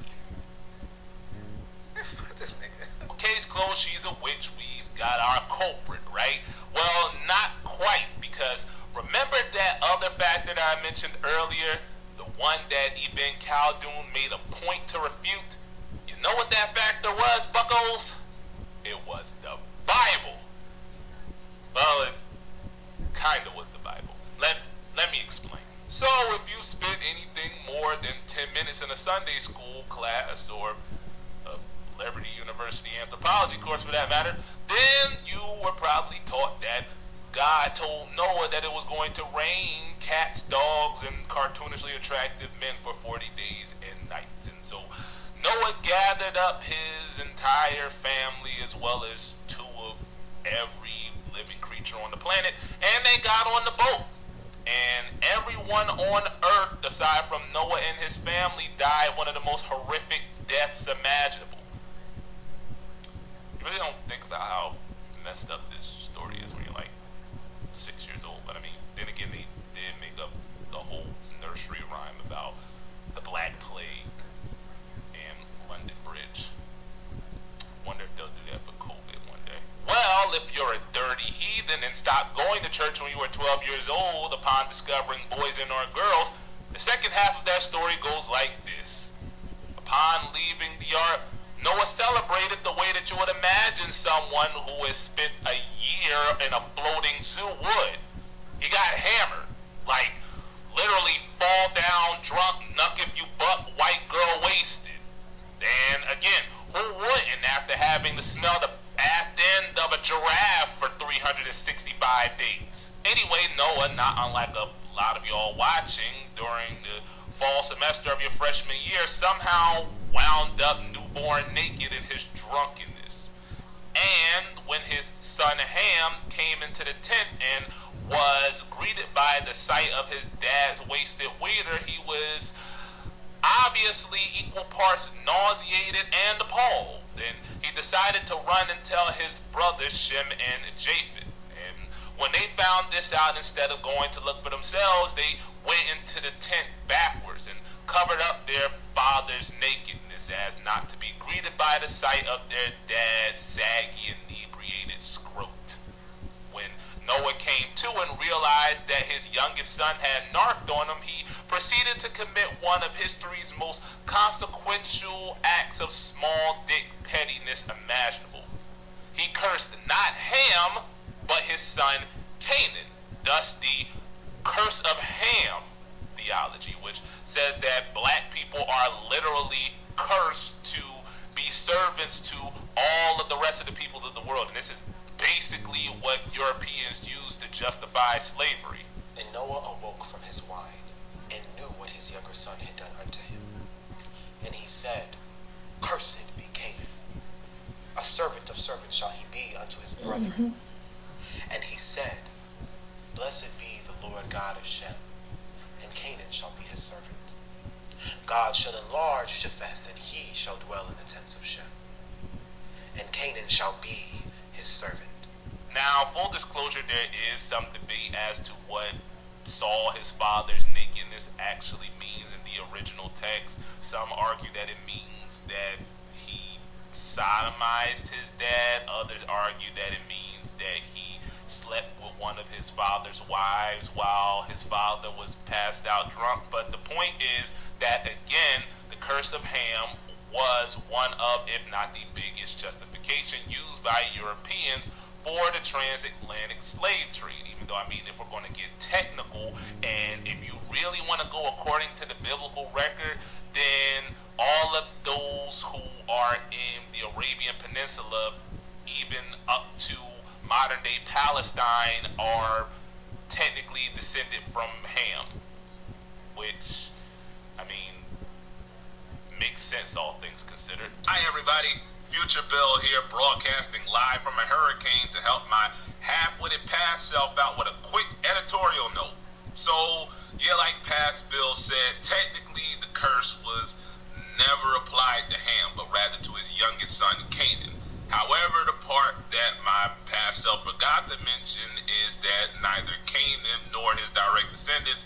This nigga. Case closed, she's a witch, we've got our culprit, right? Well, not quite, because remember that other fact that I mentioned earlier? The one that Ibn Khaldun made a point to refute? You know what that factor was, buckos? It was the Bible. Well, it kinda was the Bible. Let me explain. So, if you spent anything more than 10 minutes in a Sunday school class, or a Liberty University anthropology course for that matter, then you were probably taught that God told Noah that it was going to rain cats, dogs, and cartoonishly attractive men for 40 days and nights. And so Noah gathered up his entire family as well as 2 of every living creature on the planet, and they got on the boat. And everyone on earth, aside from Noah and his family, died one of the most horrific deaths imaginable. You really don't think about how messed up this story is when you're like 6 years old. But I mean, then again, they did make up the whole nursery rhyme about the Black Plague and London Bridge. Wonder if they'll do that for COVID one day. Well, if you're a dirty heathen and stopped going to church when you were 12 years old upon discovering boys and or girls, the second half of that story goes like this. Upon leaving the ark, Noah celebrated the way that you would imagine someone who has spent a year in a floating zoo would. He got hammered. Like, literally fall down, drunk, knuck if you buck, white girl wasted. And again, who wouldn't after having to smell the ass end of a giraffe for 365 days? Anyway, Noah, not unlike a lot of y'all watching during the fall semester of your freshman year, somehow wound up newborn naked in his drunkenness. And when his son Ham came into the tent and was greeted by the sight of his dad's wasted waiter, he was obviously equal parts nauseated and appalled. And he decided to run and tell his brothers Shem and Japheth. And when they found this out, instead of going to look for themselves, they went into the tent backwards and covered up their father's nakedness as not to be greeted by the sight of their dad's saggy, inebriated scrot. When Noah came to and realized that his youngest son had narked on him, he proceeded to commit one of history's most consequential acts of small dick pettiness imaginable. He cursed not Ham, but his son Canaan, thus the curse of Ham theology, which says that black people are literally cursed to be servants to all of the rest of the peoples of the world. And this is basically what Europeans used to justify slavery. And Noah awoke from his wine, and knew what his younger son had done unto him. And he said, Cursed be Canaan. A servant of servants shall he be unto his brethren. And he said, Blessed be the Lord God of Shem, and Canaan shall be his servant. God shall enlarge Japheth, and he shall dwell in the tents of Shem. And Canaan shall be his servant. Now, full disclosure, there is some debate as to what saw his father's nakedness actually means in the original text. Some argue that it means that he sodomized his dad. Others argue that it means that he slept with one of his father's wives while his father was passed out drunk. But the point is that, again, the curse of Ham was one of, if not the biggest justification used by Europeans for the transatlantic slave trade. Even though, I mean, if we're going to get technical, and if you really want to go according to the biblical record, then all of those who are in the Arabian Peninsula, even up to modern day Palestine, are technically descended from Ham, which, I mean, makes sense, all things considered. Hi everybody, Future Bill here, broadcasting live from a hurricane to help my half-witted past self out with a quick editorial note. So, yeah, like past Bill said, technically the curse was never applied to Ham, but rather to his youngest son, Canaan. However, the part that my past self forgot to mention is that neither Canaan nor his direct descendants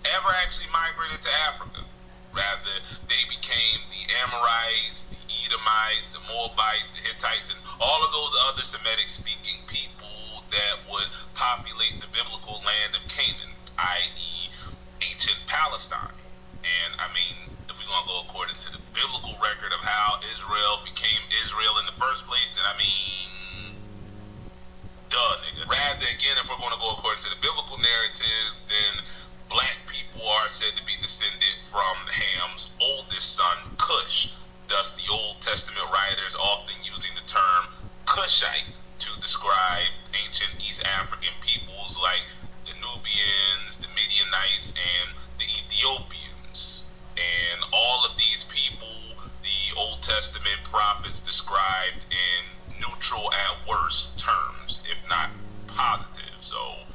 ever actually migrated to Africa. Rather, they became the Amorites, the Edomites, the Moabites, the Hittites, and all of those other Semitic-speaking people that would populate the biblical land of Canaan, i.e. ancient Palestine. And, I mean, if we're going to go according to the biblical record of how Israel became Israel in the first place, then, I mean, duh, nigga. Rather, again, if we're going to go according to the biblical narrative, then black people are said to be descended from Ham's oldest son, Cush. Thus, the Old Testament writers often using the term Cushite to describe ancient East African peoples like the Nubians, the Midianites, and the Ethiopians. And all of these people, the Old Testament prophets described in neutral at worst terms, if not positive. So,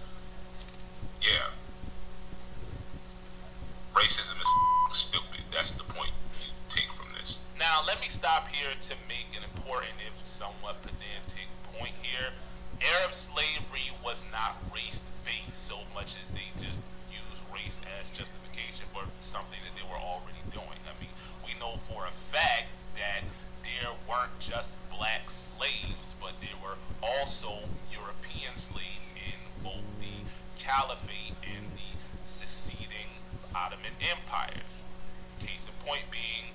yeah. Racism is stupid. That's the point you take from this. Now, let me stop here to make an important, if somewhat pedantic, point here. Arab slavery was not race-based so much as they just used race as justification for something that they were already doing. I mean, we know for a fact that there weren't just black slaves, but there were also European slaves in both the Caliphate and the seceding Ottoman Empire. Case in point being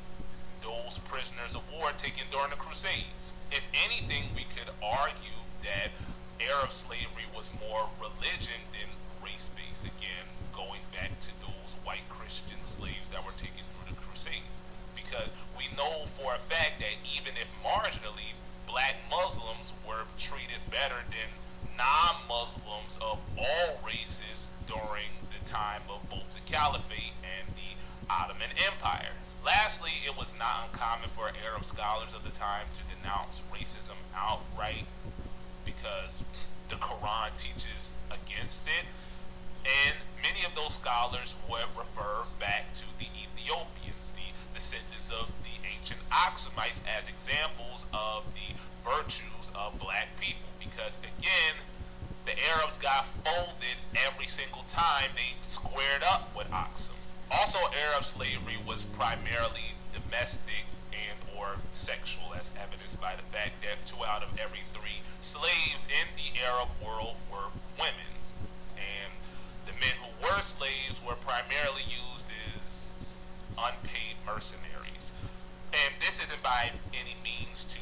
those prisoners of war taken during the Crusades. If anything, we could argue that Arab slavery was more religion than race-based, again, going back to those white Christian slaves that were taken through the Crusades. Because we know for a fact that even if marginally, black Muslims were treated better than non-Muslims of all races during the time of both the Caliphate and the Ottoman Empire. Lastly, it was not uncommon for Arab scholars of the time to denounce racism outright because the Quran teaches against it, and many of those scholars would refer back to the Ethiopians, the descendants of the ancient Oxumites, as examples of the virtues of black people, because again, the Arabs got folded every single time they squared up with Aksum. Also, Arab slavery was primarily domestic and or sexual, as evidenced by the fact that 2 out of every 3 slaves in the Arab world were women. And the men who were slaves were primarily used as unpaid mercenaries. And this isn't by any means to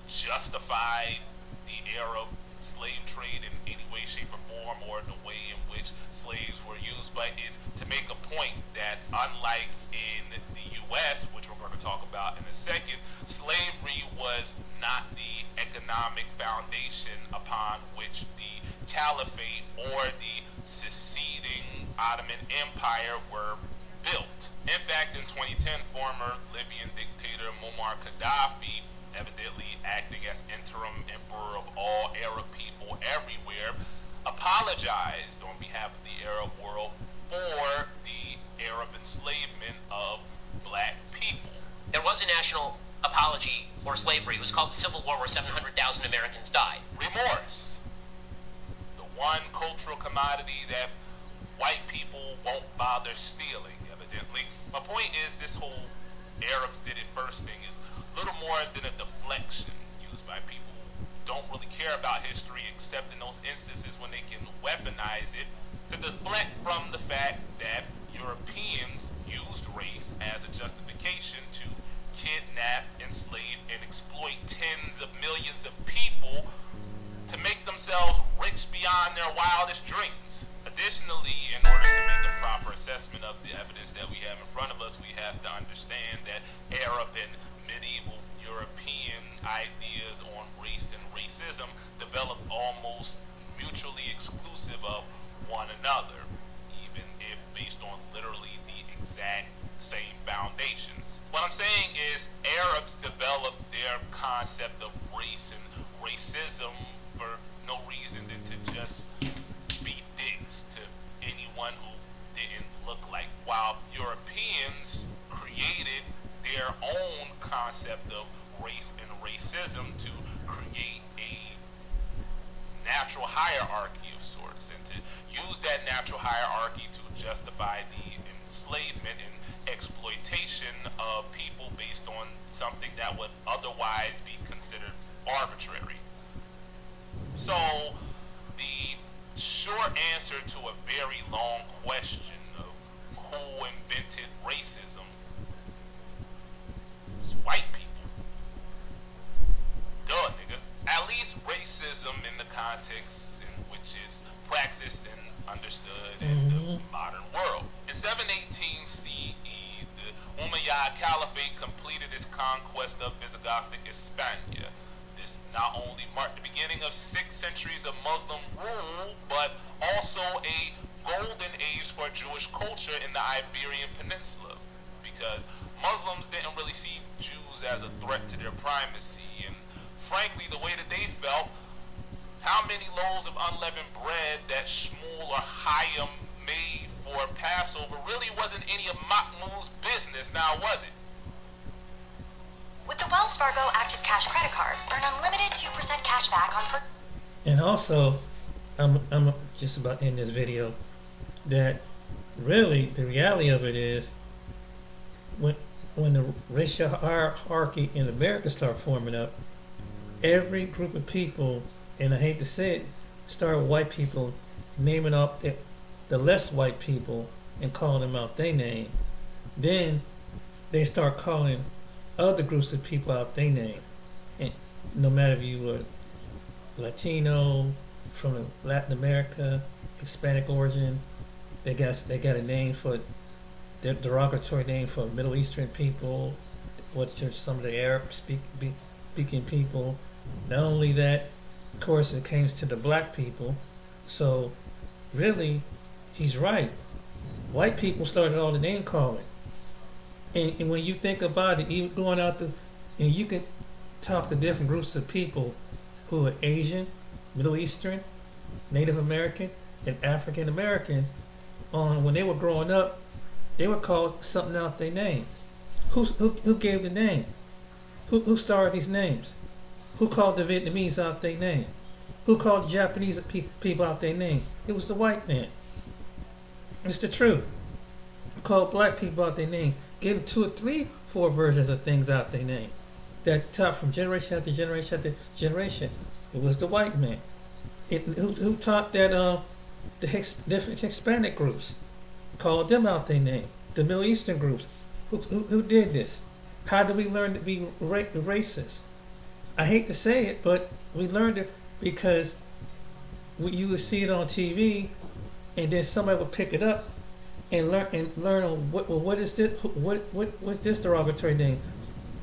justify the Arab slave trade in any way, shape, or form, or the way in which slaves were used, but is to make a point that unlike in the U.S., which we're going to talk about in a second, slavery was not the economic foundation upon which the Caliphate or the seceding Ottoman Empire were built. In fact, in 2010, former Libyan dictator Muammar Gaddafi, evidently acting as interim emperor of all Arab people everywhere, apologized on behalf of the Arab world for the Arab enslavement of black people. There was a national apology for slavery. It was called the Civil War, where 700,000 Americans died. Remorse. The one cultural commodity that white people won't bother stealing, evidently. My point is, this whole Arabs did it first thing is little more than a deflection used by people who don't really care about history except in those instances when they can weaponize it to deflect from the fact that Europeans used race as a justification to kidnap, enslave, and exploit tens of millions of people to make themselves rich beyond their wildest dreams. Additionally, in order to make a proper assessment of the evidence that we have in front of us, we have to understand that Arab and medieval European ideas on race and racism developed almost mutually exclusive of one another, even if based on literally the exact same foundations. What I'm saying is Arabs developed their concept of race and racism for no reason than to just be dicks to anyone who didn't look like, while Europeans created their own concept of race and racism to create a natural hierarchy of sorts, and to use that natural hierarchy to justify the enslavement and exploitation of people based on something that would otherwise be considered arbitrary. So, the short answer to a very long question of who invented racism was white people. Duh, nigga. At least racism in the context in which it's practiced and understood in the modern world. In 718 CE, the Umayyad Caliphate completed its conquest of Visigothic Hispania. This not only marked the beginning of 6 centuries of Muslim rule, but also a golden age for Jewish culture in the Iberian Peninsula, because Muslims didn't really see Jews as a threat to their primacy, and frankly, the way that they felt, how many loaves of unleavened bread that Shmuel or Chaim made for Passover really wasn't any of Mahmoud's business, now was it? With the Wells Fargo Active Cash credit card, earn unlimited 2% cash back on And also, I'm just about to end this video, that really the reality of it is when the racial hierarchy in America started forming up, every group of people, and I hate to say it, started white people naming up the less white people and calling them out their name. Then they start calling other groups of people out their name. And no matter if you were Latino, from Latin America, Hispanic origin, they got a name for their derogatory name for Middle Eastern people, what's some of the Arab speaking people. Not only that, of course, it came to the black people. So really, he's right. White people started all the name calling. And when you think about it, even going out and you can talk to different groups of people who are Asian, Middle Eastern, Native American, and African American, on when they were growing up, they were called something out their name. Who gave the name? Who started these names? Who called the Vietnamese out their name? Who called the Japanese people out their name? It was the white man. It's the truth. Who called black people out their name? Gave them 2 or 3, 4 versions of things out their name. That taught from generation after generation after generation. It was the white man. Who taught that the different Hispanic groups? Called them out their name. The Middle Eastern groups. Who did this? How did we learn to be racist? I hate to say it, but we learned it because you would see it on TV, and then somebody would pick it up and learn on what is this? What's this derogatory name?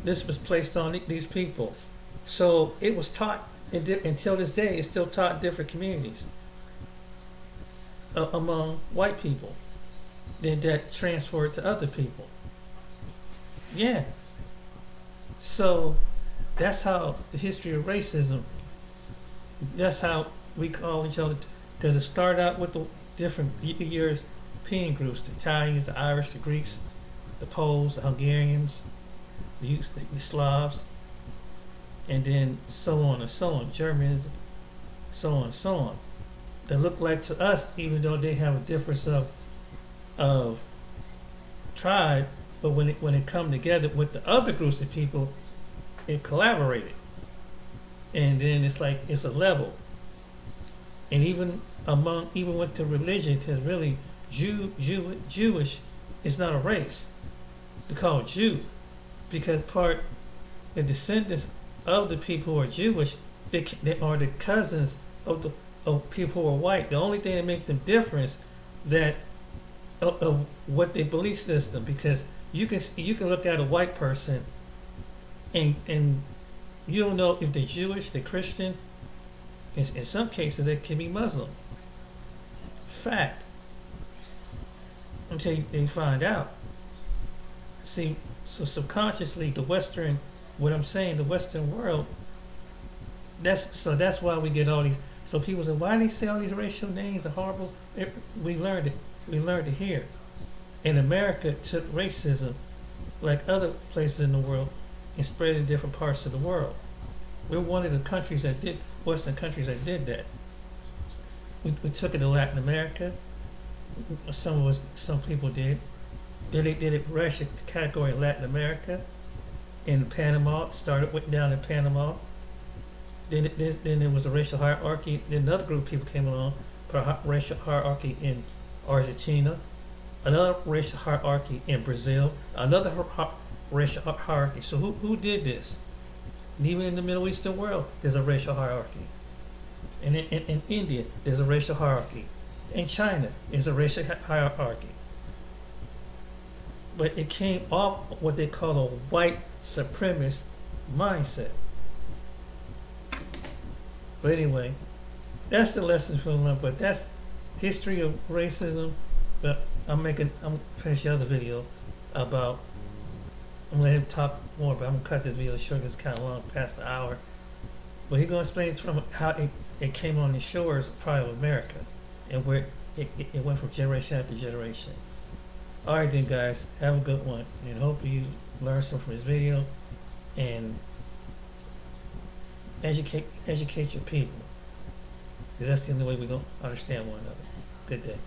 This was placed on these people. So it was taught until this day. It's still taught in different communities among white people. Then that transferred to other people. Yeah. So that's how the history of racism, that's how we call each other, because it started out with the different European groups, the Italians, the Irish, the Greeks, the Poles, the Hungarians, the Slavs, and then so on and so on, Germans, so on and so on. that look like to us, even though they have a difference of tribe, but when it come together with the other groups of people, it collaborated, and then it's like it's a level, and even with the religion, because really Jewish is not a race. They call it Jew because the descendants of the people who are Jewish, they are the cousins of people who are white. The only thing that makes them different that of what their belief system, because you can look at a white person and you don't know if they're Jewish, they're Christian. In some cases, they can be Muslim. Fact. Until they find out. See, so subconsciously, the Western world. That's why we get all these. So people say, why do they say all these racial names are horrible? We learned it. We learned it here. And America took racism, like other places in the world, and spread it in different parts of the world. We're one of the countries that did, Western countries that did that. We took it to Latin America. Some people did. Then they did it racial category in Latin America. In Panama, went down in Panama. Then there was a racial hierarchy. Then another group of people came along, put a racial hierarchy in Argentina, another racial hierarchy in Brazil, another racial hierarchy. So who did this? And even in the Middle Eastern world, there's a racial hierarchy. And in India, there's a racial hierarchy. In China, there's a racial hierarchy. But it came off what they call a white supremacist mindset. But anyway, that's the lesson from them. But that's history of racism. But I'm finish the other video about. I'm gonna let him talk more, but I'm gonna cut this video short because it's kind of long, past an hour. But he's gonna explain from how it came on the shores probably of America, and where it went from generation after generation. All right then, guys, have a good one, and hope you learn something from this video and educate your people. Because that's the only way we're gonna understand one another. Good day.